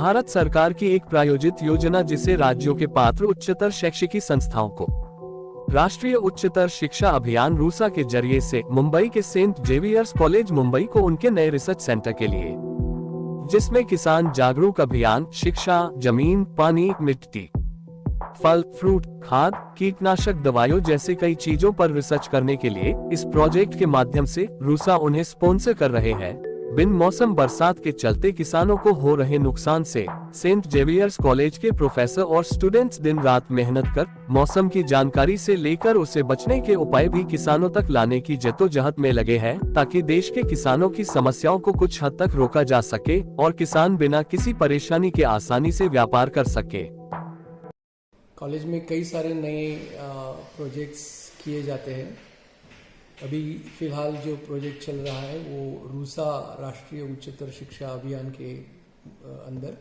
भारत सरकार की एक प्रायोजित योजना जिसे राज्यों के पात्र उच्चतर शैक्षिकी संस्थाओं को राष्ट्रीय उच्चतर शिक्षा अभियान रूसा के जरिए से मुंबई के सेंट जेवियर्स कॉलेज मुंबई को उनके नए रिसर्च सेंटर के लिए, जिसमें किसान जागरूक अभियान, शिक्षा, जमीन, पानी, मिट्टी, फल, फ्रूट, खाद, कीटनाशक दवाइयों जैसे कई चीजों पर रिसर्च करने के लिए इस प्रोजेक्ट के माध्यम से रूसा उन्हें स्पॉन्सर कर रहे हैं। बिन मौसम बरसात के चलते किसानों को हो रहे नुकसान से सेंट जेवियर्स कॉलेज के प्रोफेसर और स्टूडेंट्स दिन रात मेहनत कर मौसम की जानकारी से लेकर उसे बचने के उपाय भी किसानों तक लाने की जद्दोजहद में लगे हैं, ताकि देश के किसानों की समस्याओं को कुछ हद तक रोका जा सके और किसान बिना किसी परेशानी के आसानी से व्यापार कर सके। कॉलेज में कई सारे नए प्रोजेक्ट्स किए जाते हैं। अभी फ़िलहाल जो प्रोजेक्ट चल रहा है वो रूसा राष्ट्रीय उच्चतर शिक्षा अभियान के अंदर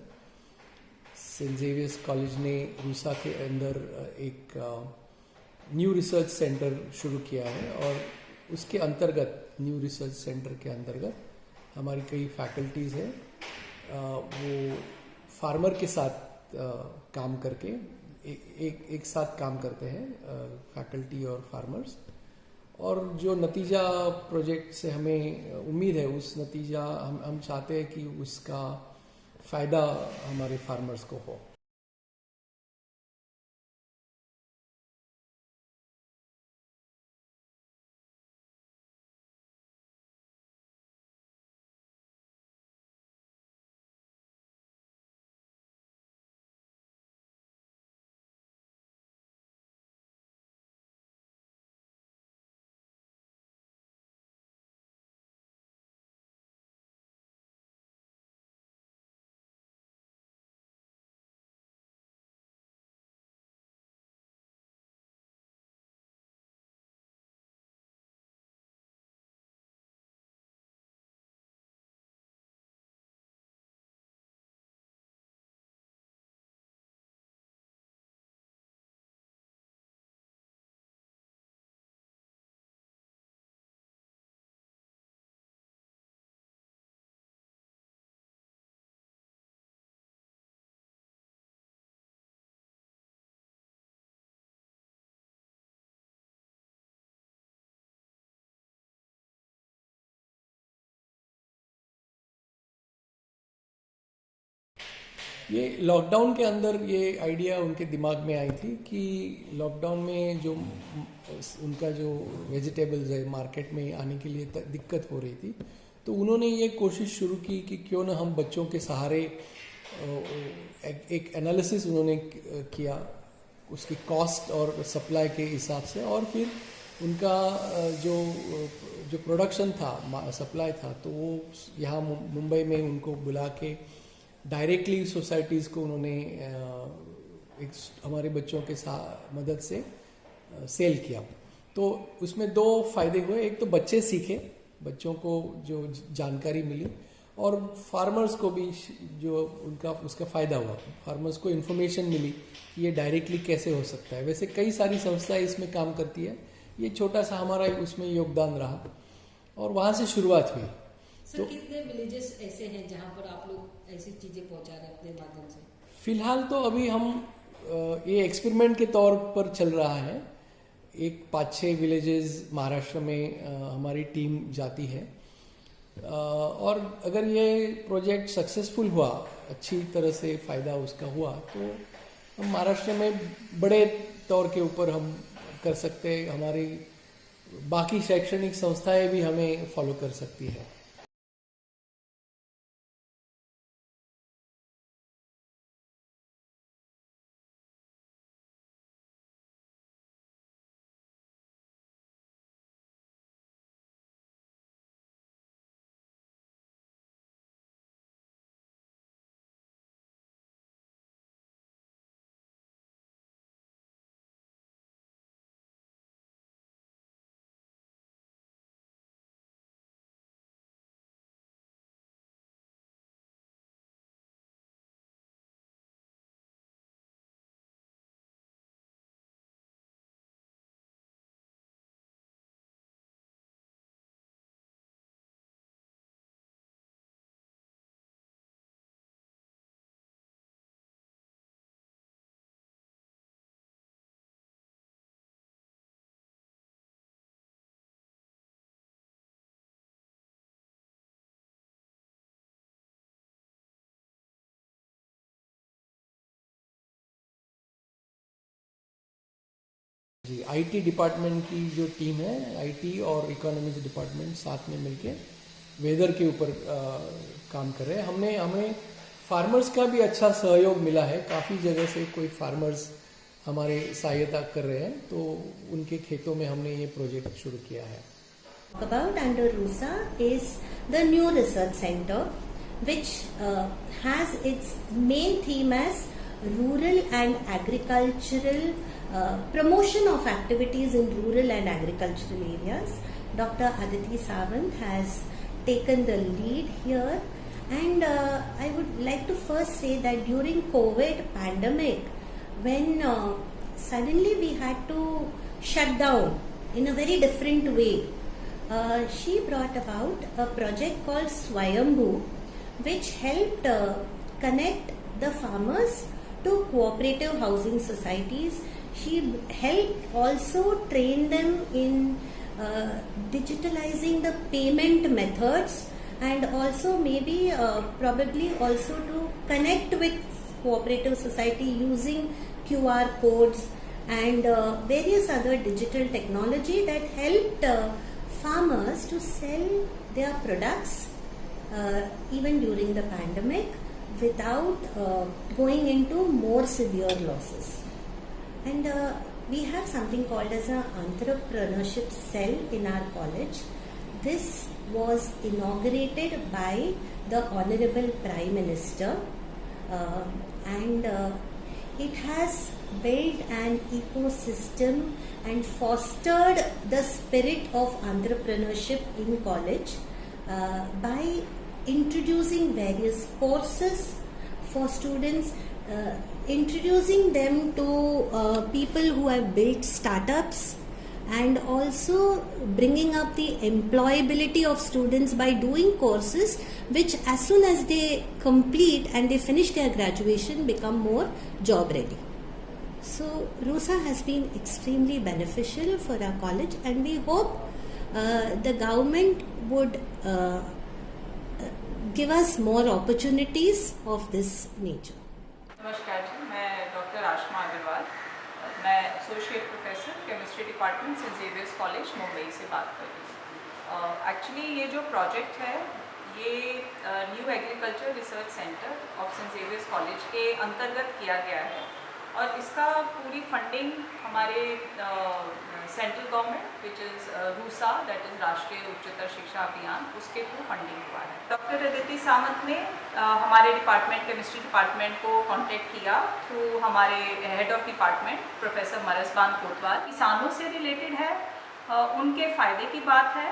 सेंट जेवियर्स कॉलेज ने रूसा के अंदर एक न्यू रिसर्च सेंटर शुरू किया है, और उसके अंतर्गत न्यू रिसर्च सेंटर के अंतर्गत हमारी कई फैकल्टीज़ हैं, वो फार्मर के साथ काम करके एक साथ काम करते हैं, फैकल्टी और फार्मर्स। और जो नतीजा प्रोजेक्ट से हमें उम्मीद है, उस नतीजा हम चाहते हैं कि उसका फ़ायदा हमारे फार्मर्स को हो। ये लॉकडाउन के अंदर ये आइडिया उनके दिमाग में आई थी कि लॉकडाउन में जो उनका जो वेजिटेबल्स है मार्केट में आने के लिए दिक्कत हो रही थी, तो उन्होंने ये कोशिश शुरू की कि क्यों ना हम बच्चों के सहारे एक एनालिसिस उन्होंने किया उसकी कॉस्ट और सप्लाई के हिसाब से, और फिर उनका जो जो प्रोडक्शन था, सप्लाई था, तो वो यहाँ मुंबई में उनको बुला के डायरेक्टली सोसाइटीज़ को उन्होंने एक हमारे बच्चों के साथ मदद से सेल किया। तो उसमें दो फायदे हुए, एक तो बच्चे सीखे, बच्चों को जो जानकारी मिली, और फार्मर्स को भी जो उसका फ़ायदा हुआ, फार्मर्स को इन्फॉर्मेशन मिली कि ये डायरेक्टली कैसे हो सकता है। वैसे कई सारी संस्थाएं इसमें काम करती है, ये छोटा सा हमारा उसमें योगदान रहा और वहाँ से शुरुआत हुई। सर, कितने विलेजेस ऐसे हैं जहाँ पर आप लोग ऐसी चीज़ें पहुँचा रहे हैं अपने माध्यम से? फिलहाल तो अभी हम ये एक्सपेरिमेंट के तौर पर चल रहा है। एक 5-6 विलेजेस महाराष्ट्र में हमारी टीम जाती है, और अगर ये प्रोजेक्ट सक्सेसफुल हुआ, अच्छी तरह से फ़ायदा उसका हुआ, तो हम महाराष्ट्र में बड़े तौर के ऊपर हम कर सकते हैं। हमारी बाकी शैक्षणिक संस्थाएं भी हमें फॉलो कर सकती है। जी, आईटी डिपार्टमेंट की जो टीम है, आईटी और इकोनॉमिक्स डिपार्टमेंट साथ में मिलके वेदर के ऊपर काम कर रहे हैं। हमें फार्मर्स का भी अच्छा सहयोग मिला है। काफ़ी जगह से कोई फार्मर्स हमारे सहायता कर रहे हैं, तो उनके खेतों में हमने ये प्रोजेक्ट शुरू किया है। About under RUSA is the new research center, which has its main theme as rural and agricultural promotion of activities in rural and agricultural areas. Dr. Aditi Sawant has taken the lead here, and I would like to first say that during COVID pandemic, when suddenly we had to shut down in a very different way, she brought about a project called Swayambhu, which helped connect the farmers to cooperative housing societies. She helped also train them in digitalizing the payment methods, and also maybe probably also to connect with cooperative society using QR codes and various other digital technology that helped farmers to sell their products even during the pandemic without going into more severe losses. And we have something called as an entrepreneurship cell in our college. This was inaugurated by the Honorable Prime Minister, and it has built an ecosystem and fostered the spirit of entrepreneurship in college by introducing various courses for students, introducing them to people who have built startups, and also bringing up the employability of students by doing courses which, as soon as they complete and they finish their graduation, become more job ready. So RUSA has been extremely beneficial for our college, and we hope the government would give us more opportunities of this nature. नमस्कार जी, मैं doctor Ashma Agarwal, मैं associate professor chemistry department saint Xavier's college Mumbai से बात कर रही हूँ। Actually ये जो प्रोजेक्ट है ये new agriculture research centre of saint Xavier's college के अंतर्गत किया गया है, और इसका पूरी फंडिंग हमारे central government which is RUSA, that is राष्ट्रीय उच्चतर शिक्षा अभियान, उसके थ्रू फंडिंग हुआ है। डॉक्टर अदिति सावंत ने हमारे डिपार्टमेंट केमिस्ट्री डिपार्टमेंट को कांटेक्ट किया थ्रू हमारे हेड ऑफ डिपार्टमेंट प्रोफेसर मरसबान कोतवाल। किसानों से रिलेटेड है, उनके फ़ायदे की बात है,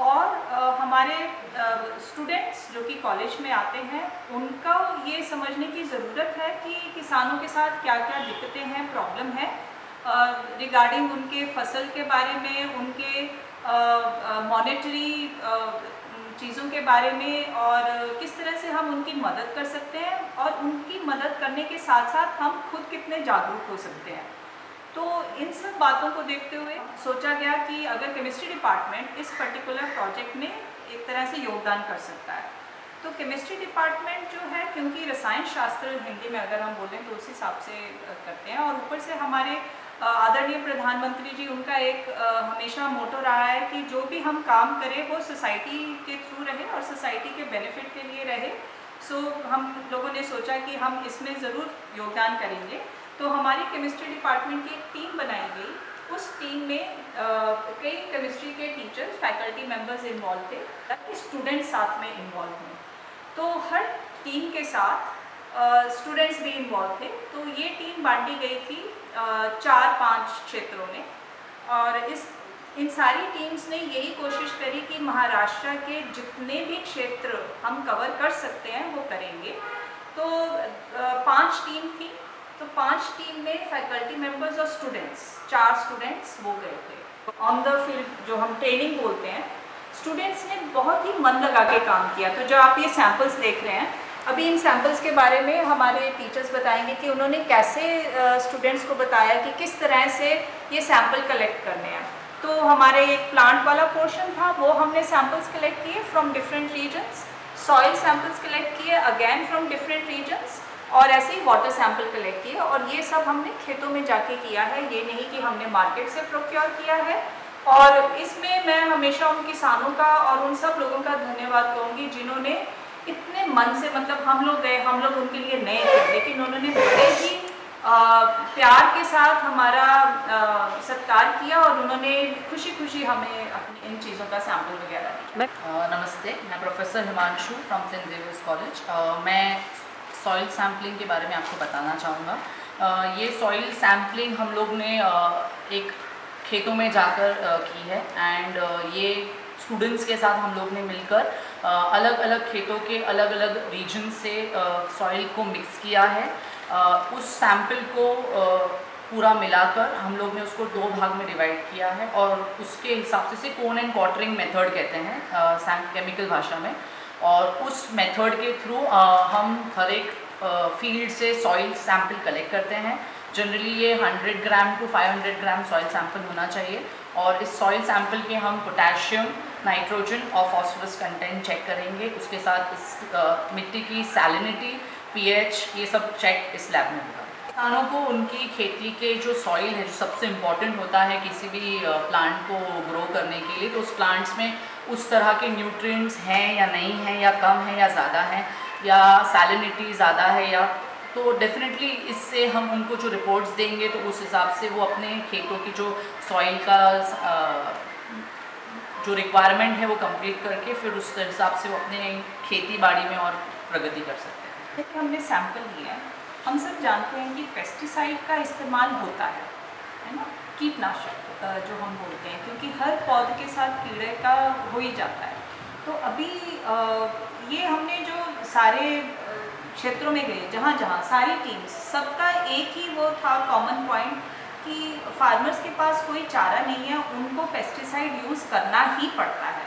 और हमारे स्टूडेंट्स जो कि कॉलेज में आते हैं उनका ये समझने की ज़रूरत है कि किसानों के साथ क्या क्या दिक्कतें हैं, प्रॉब्लम है रिगार्डिंग उनके फसल के बारे में, उनके मॉनेटरी चीज़ों के बारे में, और किस तरह से हम उनकी मदद कर सकते हैं, और उनकी मदद करने के साथ साथ हम खुद कितने जागरूक हो सकते हैं। तो इन सब बातों को देखते हुए सोचा गया कि अगर केमिस्ट्री डिपार्टमेंट इस पर्टिकुलर प्रोजेक्ट में एक तरह से योगदान कर सकता है, तो केमिस्ट्री डिपार्टमेंट जो है, क्योंकि रसायन शास्त्र हिंदी में अगर हम बोलें तो उस हिसाब से करते हैं, और ऊपर से हमारे आदरणीय प्रधानमंत्री जी, उनका एक हमेशा मोटो रहा है कि जो भी हम काम करें वो सोसाइटी के थ्रू रहे और सोसाइटी के बेनिफिट के लिए रहे। सो हम लोगों ने सोचा कि हम इसमें ज़रूर योगदान करेंगे। तो हमारी केमिस्ट्री डिपार्टमेंट की एक टीम बनाई गई। उस टीम में कई केमिस्ट्री के टीचर्स, फैकल्टी मेंबर्स इन्वॉल्व थे, ताकि स्टूडेंट्स साथ में इन्वॉल्व हों। तो हर टीम के साथ स्टूडेंट्स भी इन्वॉल्व थे। तो ये टीम बांटी गई थी 4-5 क्षेत्रों में, और इन सारी टीम्स ने यही कोशिश करी कि महाराष्ट्र के जितने भी क्षेत्र हम कवर कर सकते हैं वो करेंगे। तो 5 टीम थी, तो 5 टीम में फैकल्टी मेंबर्स और स्टूडेंट्स, 4 स्टूडेंट्स वो गए थे। ऑन द फील्ड जो हम ट्रेनिंग बोलते हैं, स्टूडेंट्स ने बहुत ही मन लगा के काम किया। तो जो आप ये सैम्पल्स देख रहे हैं, अभी इन सैम्पल्स के बारे में हमारे टीचर्स बताएंगे कि उन्होंने कैसे स्टूडेंट्स को बताया कि किस तरह से ये सैम्पल कलेक्ट करने हैं। तो हमारे एक प्लांट वाला पोर्शन था, वो हमने सैम्पल्स कलेक्ट किए from different regions, soil samples collect किए अगेन फ्रॉम डिफरेंट रीजन्स, और ऐसे ही वाटर सैंपल कलेक्ट किए, और ये सब हमने खेतों में जाके किया है, ये नहीं कि हमने मार्केट से प्रोक्योर किया है। और इसमें मैं हमेशा उन किसानों का और उन सब लोगों का धन्यवाद कहूँगी जिन्होंने इतने मन से, मतलब हम लोग उनके लिए नए थे, लेकिन उन्होंने बड़े ही प्यार के साथ हमारा सत्कार किया और उन्होंने खुशी खुशी हमें अपनी इन चीज़ों का सैंपल वगैरह दिया। नमस्ते, मैं professor Himanshu from saint Xavier's college. मैं सॉइल सैम्पलिंग के बारे में आपको बताना चाहूँगा। ये सॉइल सैम्पलिंग हम लोग ने एक खेतों में जाकर की है, एंड ये स्टूडेंट्स के साथ हम लोग ने मिलकर अलग अलग खेतों के अलग अलग रीजन से सॉइल को मिक्स किया है। उस सैंपल को पूरा मिलाकर हम लोग ने उसको 2 भाग में डिवाइड किया है, और उसके हिसाब से कोन एंड क्वार्टरिंग मेथड कहते हैं केमिकल भाषा में। और उस मेथड के थ्रू हम हर एक फील्ड से सॉइल सैंपल कलेक्ट करते हैं। जनरली ये 100 ग्राम टू 500 ग्राम सॉइल सैंपल होना चाहिए, और इस सॉइल सैंपल के हम पोटेशियम, नाइट्रोजन और फॉस्फोरस कंटेंट चेक करेंगे। उसके साथ इस मिट्टी की सैलिनिटी, पीएच, ये सब चेक इस लैब में होगा। किसानों को उनकी खेती के जो सॉइल है, जो सबसे इम्पॉर्टेंट होता है किसी भी प्लांट को ग्रो करने के लिए, तो उस प्लांट्स में उस तरह के न्यूट्रिएंट्स हैं या नहीं हैं, या कम है या ज़्यादा है, या सैलिनिटी ज़्यादा है, या तो डेफिनेटली इससे हम उनको जो रिपोर्ट्स देंगे तो उस हिसाब से वो अपने खेतों की जो सॉइल का जो रिक्वायरमेंट है वो कंप्लीट करके फिर उस हिसाब से वो अपने खेती बाड़ी में और प्रगति कर सकते हैं। हमने सैंपल लिया है, हम सब जानते हैं कि पेस्टिसाइड का इस्तेमाल होता है ना, कीटनाशक जो हम बोलते हैं, क्योंकि हर पौधे के साथ कीड़े का हो ही जाता है। तो अभी ये हमने जो सारे क्षेत्रों में गए, जहाँ जहाँ सारी टीम्स, सबका एक ही वो था कॉमन पॉइंट कि फार्मर्स के पास कोई चारा नहीं है, उनको पेस्टिसाइड यूज़ करना ही पड़ता है।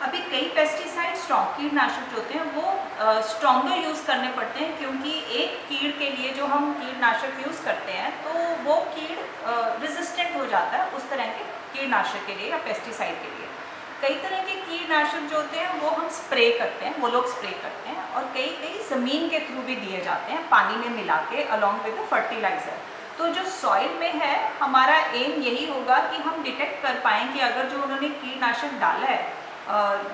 अभी कई पेस्टिसाइड स्ट्रॉन्ग कीटनाशक होते हैं वो स्ट्रॉन्गर यूज़ करने पड़ते हैं, क्योंकि एक कीड़ के लिए जो हम कीटनाशक यूज़ करते हैं तो वो कीड़ रेजिस्टेंट हो जाता है उस तरह के कीटनाशक के लिए या पेस्टिसाइड के लिए। कई तरह के कीटनाशक जो होते हैं वो हम स्प्रे करते हैं, वो लोग स्प्रे करते हैं, और कई ज़मीन के थ्रू भी दिए जाते हैं पानी में मिला के अलॉन्ग विद फर्टिलाइज़र। तो जो सॉइल में है, हमारा एम यही होगा कि हम डिटेक्ट कर पाएँ कि अगर जो उन्होंने कीटनाशक डाला है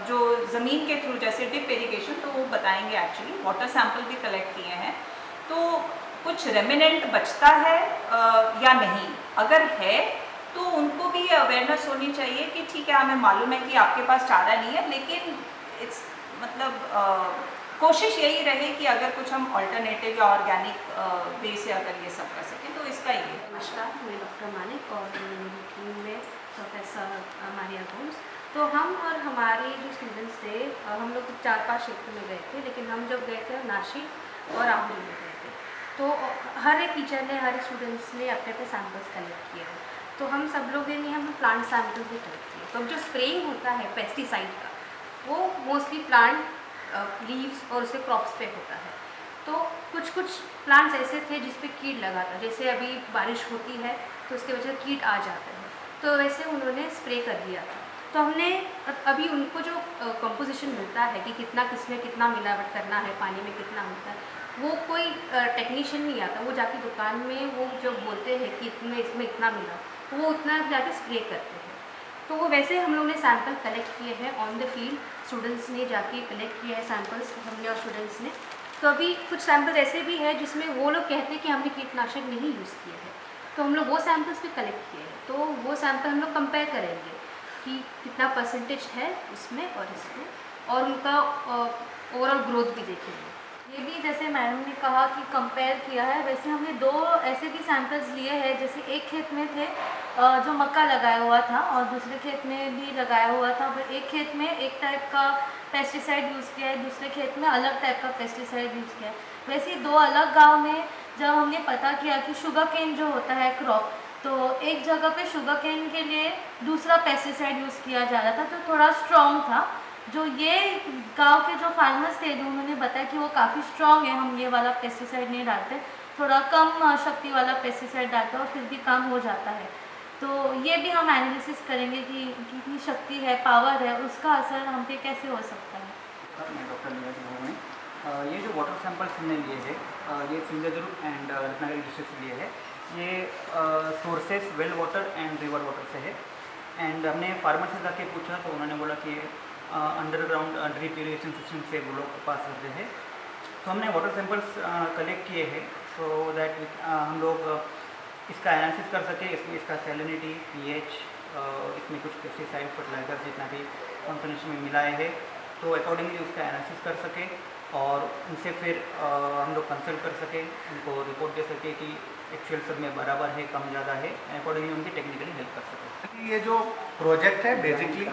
जो ज़मीन के थ्रू, जैसे ड्रिप इरिगेशन, तो वो बताएंगे। एक्चुअली वाटर सैंपल भी कलेक्ट किए हैं, तो कुछ रेमिनेंट बचता है या नहीं, अगर है तो उनको भी अवेयरनेस होनी चाहिए कि ठीक है, हमें मालूम है कि आपके पास चारा नहीं है, लेकिन इट्स मतलब कोशिश यही रहे कि अगर कुछ हम ऑल्टरनेटिव या ऑर्गेनिक वे से अगर ये सब कर सकें तो इसका ये। नमस्कार, मैं डॉक्टर मानिक और मेरी टीम में प्रोफेसर मारिया गोम्स। तो हम और हमारे जो स्टूडेंट्स थे, हम लोग 4-5 क्षेत्र में गए थे, लेकिन हम जब गए थे नासिक और आहुल में गए थे, तो हर एक टीचर ने, हर एक स्टूडेंट्स ने अपने अपने सैम्पल्स कलेक्ट किए हैं। तो हम सब लोगों ने हम प्लांट सैंपल भी कलेक्ट किए। तो जो स्प्रेइंग होता है पेस्टिसाइड का, वो मोस्टली प्लांट लीव्स और उसके क्रॉप्स पे होता है। तो कुछ प्लांट्स ऐसे थे जिस पे कीट लगा था, जैसे अभी बारिश होती है तो उसके वजह से कीट आ जाते हैं, तो वैसे उन्होंने स्प्रे कर दिया था। तो हमने अभी उनको जो कंपोजिशन मिलता है कि कितना किसमें कितना मिलावट करना है, पानी में कितना होता है, वो कोई टेक्नीशियन नहीं आता, वो जाके दुकान में वो जो बोलते हैं कि इसमें इतना मिला, तो वो उतना जाके स्प्रे करते हैं। तो वो वैसे हम लोग ने सैंपल कलेक्ट किए हैं ऑन द फील्ड, स्टूडेंट्स ने जाके कलेक्ट किया है सैंपल्स, हमने और स्टूडेंट्स ने। तो अभी कुछ सैंपल ऐसे भी है जिसमें वो लोग कहते हैं कि हमने कीटनाशक नहीं यूज़ किया है, तो हम लोग वो सैंपल्स भी कलेक्ट किए हैं। तो वो सैंपल हम लोग कंपेयर करेंगे कि कितना परसेंटेज है उसमें और इसमें, और उनका ओवरऑल ग्रोथ भी देखेंगे। ये भी जैसे मैडम ने कहा कि कंपेयर किया है, वैसे हमने 2 ऐसे भी सैंपल्स लिए हैं। जैसे एक खेत में थे जो मक्का लगाया हुआ था और दूसरे खेत में भी लगाया हुआ था, पर एक खेत में एक टाइप का पेस्टिसाइड यूज़ किया है, दूसरे खेत में अलग टाइप का पेस्टिसाइड यूज़ किया है। वैसे 2 अलग गांव में जब हमने पता किया कि शुगर केन जो होता है क्रॉप, तो एक जगह पे शुगर केन के लिए दूसरा पेस्टिसाइड यूज़ किया जा रहा था जो थोड़ा स्ट्रॉन्ग था। जो ये गांव के जो फार्मर्स थे, जो उन्होंने बताया कि वो काफ़ी स्ट्रॉन्ग है, हम ये वाला पेस्टिसाइड नहीं डालते, थोड़ा कम शक्ति वाला पेस्टिसाइड डालते हैं और फिर भी काम हो जाता है। तो ये भी हम एनालिसिस करेंगे कि कितनी शक्ति है, पावर है, उसका असर हम पे कैसे हो सकता है। मैं डॉक्टर नीरज भोगने। ये जो वाटर सैंपल्स हमने लिए हैं ये सिंधुदुर्ग एंड रत्नागिरी डिस्ट्रिक्ट से लिए है। ये sources well water and river water से है। एंड हमने फार्मर से जाके पूछा तो उन्होंने बोला कि अंडरग्राउंड ड्रिप इरीगेशन सिस्टम से वो लोग पास करते हैं। तो हमने वाटर सैंपल्स कलेक्ट किए हैं सो दैट हम लोग इसका एनालिसिस कर सके, इसका सैलिनिटी, पीएच, इसमें कुछ पेस्टिसाइड फर्टिलाइजर जितना भी कॉन्सन्ट्रेशन में मिलाए है तो अकॉर्डिंगली उसका एनालिसिस कर सके और उनसे फिर हम लोग कंसल्ट कर सके, उनको रिपोर्ट दे सके कि एक्चुअल सब में बराबर है, कम ज़्यादा है, अकॉर्डिंगली उनकी टेक्निकली हेल्प कर सके। ये जो प्रोजेक्ट है बेसिकली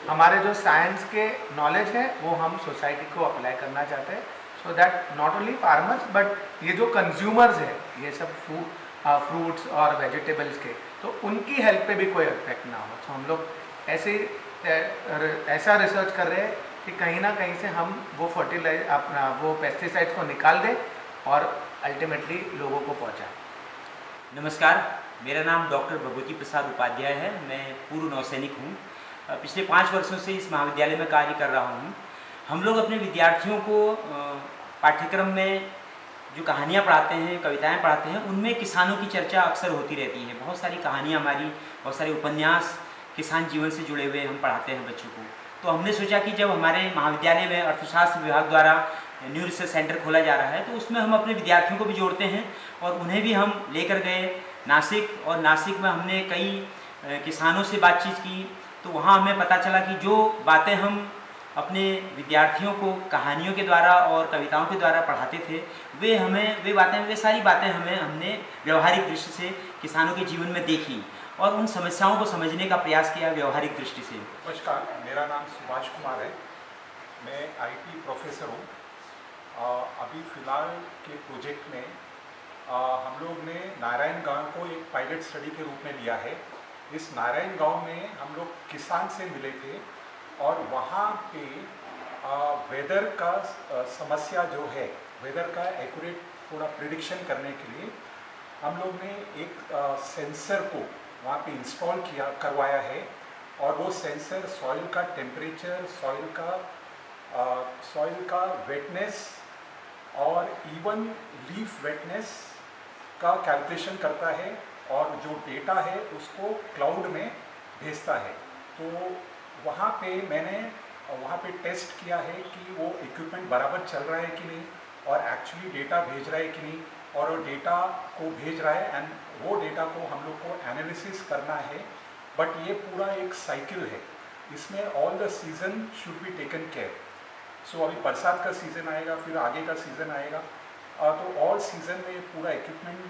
हमारे जो साइंस के नॉलेज है वो हम सोसाइटी को अप्लाई करना चाहते हैं so that not only farmers but ये जो कंज्यूमर्स है ये सब फ्रूट्स और वेजिटेबल्स के तो उनकी हेल्थ पे भी कोई इफेक्ट ना हो। तो हम लोग ऐसा रिसर्च कर रहे हैं कि कहीं ना कहीं से हम वो वो पेस्टिसाइड्स को निकाल दें और अल्टीमेटली लोगों को पहुंचाएं। नमस्कार, मेरा नाम डॉक्टर भगवती प्रसाद उपाध्याय है। मैं पूर्व नौसैनिक हूँ। पिछले 5 वर्षों से इस महाविद्यालय में कार्य कर रहा हूँ। हम लोग अपने विद्यार्थियों को पाठ्यक्रम में जो कहानियाँ पढ़ाते हैं, कविताएं पढ़ाते हैं, उनमें किसानों की चर्चा अक्सर होती रहती है। बहुत सारी कहानियाँ हमारी, बहुत सारे उपन्यास किसान जीवन से जुड़े हुए हम पढ़ाते हैं बच्चों को। तो हमने सोचा कि जब हमारे महाविद्यालय में अर्थशास्त्र विभाग द्वारा न्यू रिसर्च सेंटर खोला जा रहा है तो उसमें हम अपने विद्यार्थियों को भी जोड़ते हैं और उन्हें भी हम लेकर गए नासिक, और नासिक में हमने कई किसानों से बातचीत की। तो वहाँ हमें पता चला कि जो बातें हम अपने विद्यार्थियों को कहानियों के द्वारा और कविताओं के द्वारा पढ़ाते थे वे सारी बातें हमने व्यवहारिक दृष्टि से किसानों के जीवन में देखी और उन समस्याओं को समझने का प्रयास किया व्यवहारिक दृष्टि से। नमस्कार, मेरा नाम सुभाष कुमार है। मैं आईटी प्रोफेसर हूँ। अभी फ़िलहाल के प्रोजेक्ट में हम लोग ने नारायण गांव को एक पायलट स्टडी के रूप में लिया है। इस नारायण गांव में हम लोग किसान से मिले थे और वहाँ पे वेदर का समस्या जो है, वेदर का एक्यूरेट थोड़ा प्रिडिक्शन करने के लिए हम लोग ने एक सेंसर को वहाँ पे इंस्टॉल करवाया है और वो सेंसर सॉइल का टेम्परेचर, सॉइल का वेटनेस और इवन लीफ वेटनेस का कैलकुलेशन करता है और जो डेटा है उसको क्लाउड में भेजता है। तो वहाँ पे मैंने टेस्ट किया है कि वो इक्विपमेंट बराबर चल रहा है कि नहीं और एक्चुअली डेटा भेज रहा है कि नहीं, और वो डेटा को भेज रहा है एंड वो डेटा को हम लोग को एनालिसिस करना है। बट ये पूरा एक साइकिल है, इसमें all the season should be taken care. So अभी बरसात का सीज़न आएगा, फिर आगे का सीज़न आएगा, तो ऑल सीज़न में पूरा इक्विपमेंट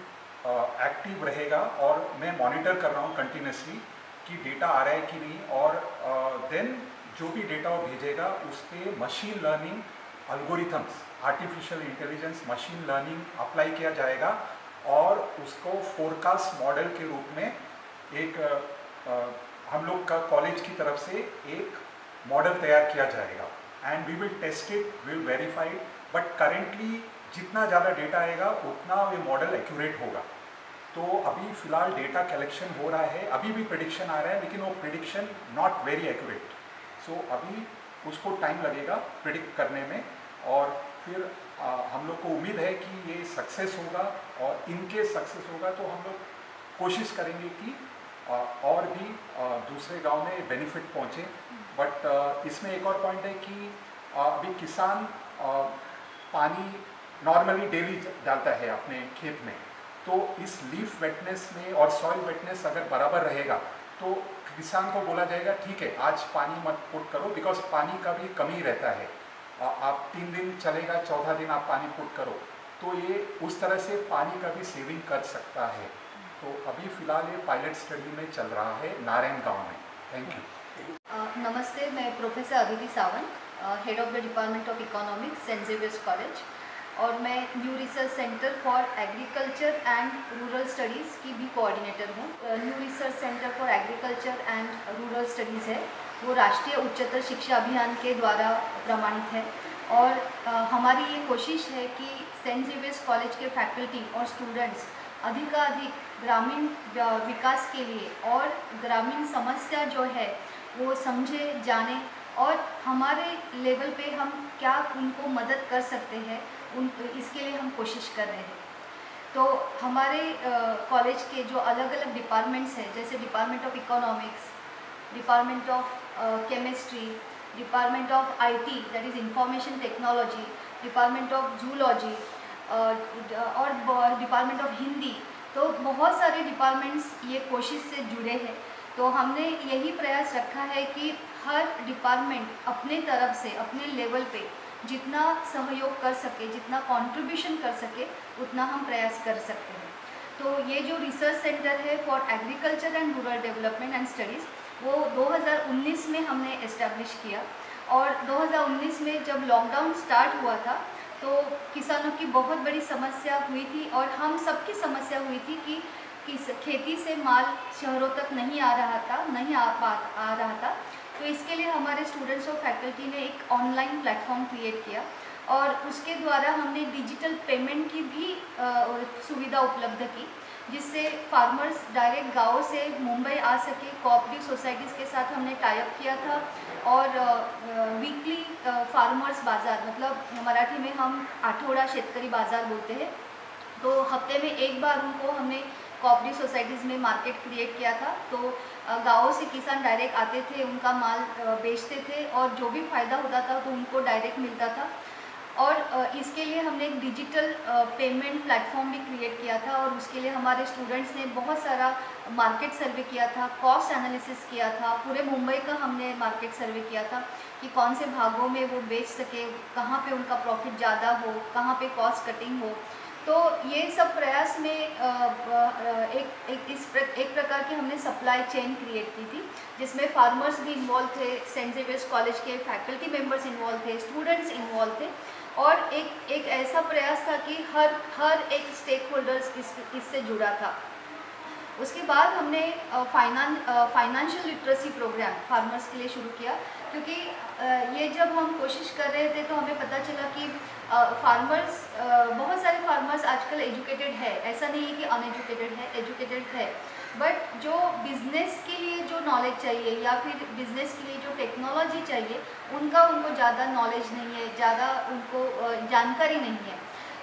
एक्टिव रहेगा और मैं मॉनिटर कर रहा हूँ कंटिन्यूसली कि डेटा आ रहा है कि नहीं। और देन जो भी डेटा वो भेजेगा उस पर machine learning algorithms, artificial intelligence, machine learning apply किया जाएगा और उसको फोरकास्ट मॉडल के रूप में एक हम लोग का कॉलेज की तरफ से एक मॉडल तैयार किया जाएगा and we will test it, we will verify. But currently जितना ज़्यादा डेटा आएगा उतना ये मॉडल एक्यूरेट होगा। तो अभी फ़िलहाल डेटा कलेक्शन हो रहा है, अभी भी प्रेडिक्शन आ रहा है लेकिन वो प्रेडिक्शन नॉट वेरी एक्यूरेट। सो अभी उसको टाइम लगेगा प्रेडिक्ट करने में और फिर हम लोग को उम्मीद है कि ये सक्सेस होगा और इनके सक्सेस होगा तो हम लोग कोशिश करेंगे कि और भी दूसरे गांव में बेनिफिट पहुंचे। बट इसमें एक और पॉइंट है कि अभी किसान पानी नॉर्मली डेली डालता है अपने खेत में, तो इस लीफ वेटनेस में और सॉइल वेटनेस अगर बराबर रहेगा तो किसान को बोला जाएगा ठीक है आज पानी मत पुट करो, बिकॉज पानी का भी कमी रहता है। आप 3 दिन चलेगा, 14 दिन आप पानी पुट करो, तो ये उस तरह से पानी का भी सेविंग कर सकता है। तो अभी फ़िलहाल ये पायलट स्टडी में चल रहा है नारायण गांव में। Thank you. नमस्ते, मैं professor Aditi Sawant, head of the department of economics, saint Xavier's college, और मैं new research centre for agriculture and rural studies की भी कोऑर्डिनेटर हूँ। New research centre for agriculture and rural studies है, वो राष्ट्रीय उच्चतर शिक्षा अभियान के द्वारा प्रमाणित है और हमारी ये कोशिश है कि सेंट जेवियर्स कॉलेज के फैकल्टी और स्टूडेंट्स अधिकाधिक ग्रामीण विकास के लिए और ग्रामीण समस्या जो है वो समझे, जाने और हमारे लेवल पे हम क्या उनको मदद कर सकते हैं इसके लिए हम कोशिश कर रहे हैं। तो हमारे कॉलेज के जो अलग अलग डिपार्टमेंट्स हैं, जैसे department of economics, department of chemistry, department of IT that is information technology, department of zoology और डिपार्टमेंट ऑफ हिंदी, तो बहुत सारे डिपार्टमेंट्स ये कोशिश से जुड़े हैं। तो हमने यही प्रयास रखा है कि हर डिपार्टमेंट अपने तरफ से अपने लेवल पे जितना सहयोग कर सके, जितना कंट्रीब्यूशन कर सके, उतना हम प्रयास कर सकते हैं। तो ये जो रिसर्च सेंटर है for agriculture and rural development and studies, वो 2019 में हमने इस्टेब्लिश किया। और 2019 में जब लॉकडाउन स्टार्ट हुआ था तो किसानों की बहुत बड़ी समस्या हुई थी और हम सबकी समस्या हुई थी कि खेती से माल शहरों तक नहीं आ रहा था। तो इसके लिए हमारे स्टूडेंट्स और फैकल्टी ने एक ऑनलाइन प्लेटफॉर्म क्रिएट किया और उसके द्वारा हमने डिजिटल पेमेंट की भी सुविधा उपलब्ध की, जिससे फार्मर्स डायरेक्ट गाँव से मुंबई आ सके। कोऑपरेटिव सोसाइटीज़ के साथ हमने टाई अप किया था और वीकली फार्मर्स बाज़ार, मतलब मराठी में हम आठवडा शेतकरी बाज़ार बोलते हैं, तो हफ्ते में एक बार उनको हमने कोऑपरेटिव सोसाइटीज़ में मार्केट क्रिएट किया था। तो गाँवों से किसान डायरेक्ट आते थे, उनका माल बेचते थे और जो भी फ़ायदा होता था तो उनको डायरेक्ट मिलता था। और इसके लिए हमने एक डिजिटल पेमेंट प्लेटफॉर्म भी क्रिएट किया था और उसके लिए हमारे स्टूडेंट्स ने बहुत सारा मार्केट सर्वे किया था, कॉस्ट एनालिसिस किया था, पूरे मुंबई का हमने मार्केट सर्वे किया था कि कौन से भागों में वो बेच सके, कहाँ पे उनका प्रॉफिट ज़्यादा हो, कहाँ पे कॉस्ट कटिंग हो। तो ये सब प्रयास में एक प्रकार की हमने सप्लाई चेन क्रिएट की थी, जिसमें फार्मर्स भी इन्वॉल्व थे, सेंट जेवियर्स कॉलेज के फैकल्टी मेंबर्स इन्वॉल्व थे, स्टूडेंट्स इन्वॉल्व थे और एक ऐसा प्रयास था कि हर एक स्टेक होल्डर्स इससे जुड़ा था। उसके बाद हमने फाइनेंशियल लिटरेसी प्रोग्राम फार्मर्स के लिए शुरू किया, क्योंकि ये जब हम कोशिश कर रहे थे तो हमें पता चला कि फार्मर्स, बहुत सारे फार्मर्स आजकल एजुकेटेड है, ऐसा नहीं है कि अनएजुकेटेड है, एजुकेटेड है, बट जो बिज़नेस के लिए जो नॉलेज चाहिए या फिर बिज़नेस के लिए जो टेक्नोलॉजी चाहिए उनको ज़्यादा नॉलेज नहीं है, ज़्यादा उनको जानकारी नहीं है।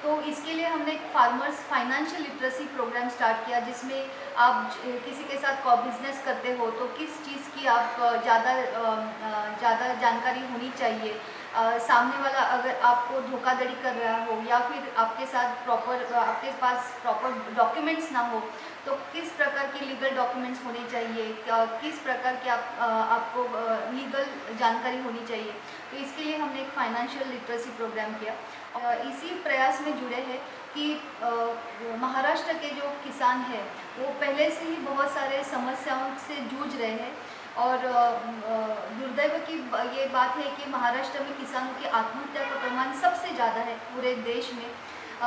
तो इसके लिए हमने एक farmers financial literacy programme start किया, जिसमें आप किसी के साथ बिजनेस करते हो तो किस चीज़ की आप ज़्यादा जानकारी होनी चाहिए। सामने वाला अगर आपको धोखाधड़ी कर रहा हो या फिर आपके पास प्रॉपर डॉक्यूमेंट्स ना हो तो किस प्रकार के लीगल डॉक्यूमेंट्स होने चाहिए, किस प्रकार के आपको लीगल जानकारी होनी चाहिए। तो इसके लिए हमने एक फाइनेंशियल लिटरेसी प्रोग्राम किया। इसी प्रयास में जुड़े हैं कि महाराष्ट्र के जो किसान हैं वो पहले से ही बहुत सारे समस्याओं से जूझ रहे हैं और दुर्दैव की ये बात है कि महाराष्ट्र में किसानों की आत्महत्या का प्रमाण सबसे ज़्यादा है पूरे देश में।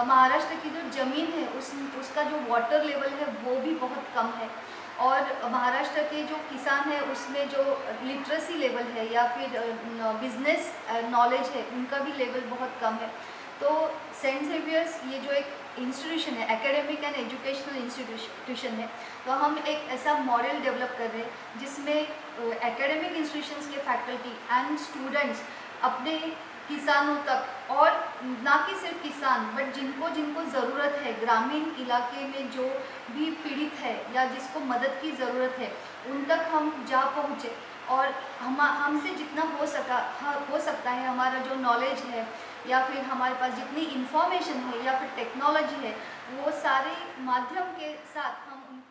महाराष्ट्र की जो ज़मीन है उसका जो वाटर लेवल है वो भी बहुत कम है और महाराष्ट्र के जो किसान हैं उसमें जो लिटरेसी लेवल है या फिर बिजनेस नॉलेज है उनका भी लेवल बहुत कम है। तो सेंट जेवियर्स ये जो एक इंस्टीट्यूशन है, एकेडमिक एंड एजुकेशनल इंस्टीट्यूशन है, तो हम एक ऐसा मॉडल डेवलप कर रहे हैं जिसमें एकेडमिक इंस्टीट्यूशंस के फैकल्टी एंड स्टूडेंट्स अपने किसानों तक, और ना कि सिर्फ किसान बट जिनको ज़रूरत है, ग्रामीण इलाके में जो भी पीड़ित है या जिसको मदद की ज़रूरत है उन तक हम जा पहुँचे और हमसे जितना हो सकता है हमारा जो नॉलेज है या फिर हमारे पास जितनी इंफॉर्मेशन है या फिर टेक्नोलॉजी है वो सारे माध्यम के साथ हम